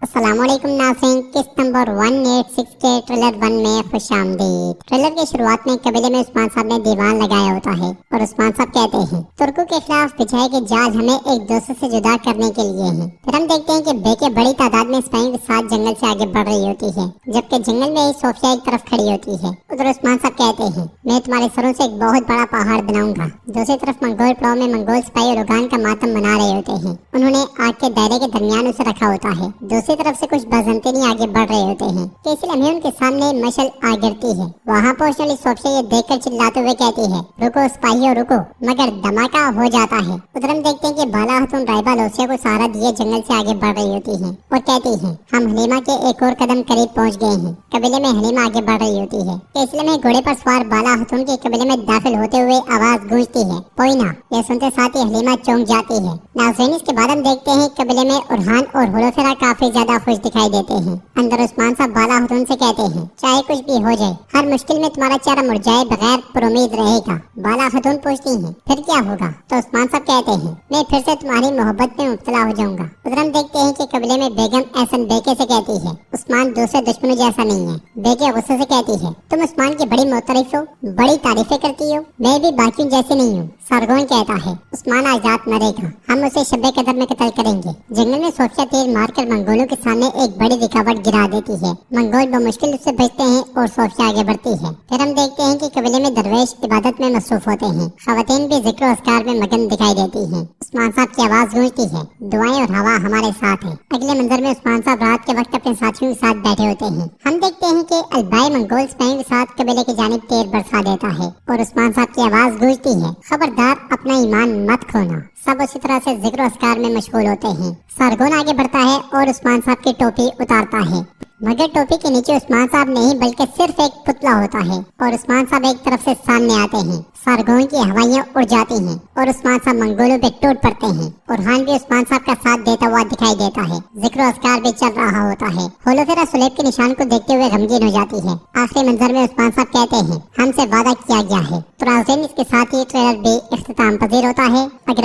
अस्सलामुअलैकुम नाज़रीन, किस्त नंबर 186 के ट्रेलर 1 में खुशामदीद। ट्रेलर की शुरुआत में कबीले में उस्मान साहब ने दीवान लगाया होता है और उस्मान साहब कहते हैं तुर्कों के खिलाफ बिछाए के जाल हमें एक दूसरे से जुदा करने के लिए हैं। फिर हम देखते हैं कि बेके बड़ी तादाद में सिपाहियों के साथ जंगल से आगे बढ़ रही होती है, जबकि जंगल में सोफिया एक तरफ खड़ी होती है। उधर उस्मान साहब कहते हैं मैं तुम्हारे सरों से एक बहुत बड़ा पहाड़ बनाऊंगा। दूसरी तरफ मंगोल पड़ाव में मंगोल सिपाही रोगान का मातम मना रहे होते हैं। उन्होंने आग के दायरे के दरमियान उसे रखा होता है। दूसरी तरफ से कुछ बाज़ंतीनी आगे बढ़ रहे होते हैं कि इस लम्हे उनके सामने मशल आ गिरती है। वहाँ पहुँचने वाली सोफिया ये देखकर चिल्लाते हुए कहती है रुको सिपाहियों रुको, मगर धमाका हो जाता है। उधर हम देखते हैं कि बाला हतून राइबा लोसिया को सहारा दिए जंगल से आगे बढ़ रही होती है और कहती है हम हलीमा के एक और कदम करीब पहुँच गए हैं। कबीले में हलीमा आगे बढ़ रही होती है। इस लम्हे घोड़े पर सवार बाला हतून के कबीले में दाखिल होते हुए आवाज गूंजती है पोइना। यह सुनते साथ ही हलीमा चौंक जाती है। नाज़रीन, इसके बाद हम देखते हैं कबीले में उरहान और हुलोफेरा काफी ज्यादा खुश दिखाई देते हैं। अंदर उस्मान साहब बाला हतून से कहते हैं चाहे कुछ भी हो जाए, हर मुश्किल में तुम्हारा चेहरा मुरझाए बगैर पुरुमीद रहेगा। बाला हतून पूछती हैं फिर क्या होगा, तो उस्मान साहब कहते हैं मैं फिर से तुम्हारी मोहब्बत में मुब्तला हो जाऊंगा। उधर हम देखते हैं कि कबीले में बेगम एहसन बेके से कहती है उस्मान दूसरे दुश्मनों जैसा नहीं है। बेके गुस्से से कहती है तुम उस्मान की बड़ी मोतरफ हो, बड़ी तारीफें करती हो, मैं भी बाकियों जैसे नहीं हूँ। सरगोन कहता है उस्मान आजाद मरेगा, हम उसे शब्बे कदर में कत्ल करेंगे। जंगल में सोफिया तीर मारकर मंगोलों के सामने एक बड़ी रुकावट गिरा देती है। मंगोल बमुश्किल उससे बचते हैं और सोफिया आगे बढ़ती है। फिर हम देखते हैं कि कबीले में दरवेश इबादत में मसरूफ होते हैं। खवातीन भी जिक्र अस्कार में मगन दिखाई देती हैं। उस्मान साहब की आवाज गूंजती है दुआएं और हवा हमारे साथ है। अगले मंजर में उस्मान साहब रात के वक्त अपने साथियों के साथ बैठे होते हैं। हम देखते हैं कि अलबाई मंगोल सिपाहियों के साथ कबीले की जानिब तीर बरसा देता है और उस्मान साहब की आवाज गूंजती है खबरदार अपना ईमान मत खोना। सब उसी तरह से जिक्र अस्कार में मशगूल होते हैं। सरगोन आगे बढ़ता है और उस्मान साहब की टोपी उतारता है, मगर टोपी के नीचे उस्मान साहब नहीं बल्कि सिर्फ एक पुतला होता है और उस्मान साहब एक तरफ से सामने आते हैं। सरगोन की हवाइयाँ उड़ जाती हैं और उस्मान साहब मंगोलों पे टूट पड़ते हैं। और हान भी उस्मान साहब का साथ देता हुआ दिखाई देता है। जिक्र अस्कार भी चल रहा होता है। होलोफेरा सुलेब के निशान को देखते हुए गमगीन हो जाती है। आखिरी मंजर में उस्मान साहब कहते हैं हमसे वादा किया गया है। तो नाज़रीन, इसके साथ ही ट्रेलर भी इख्तिताम पजीर होता है। अगर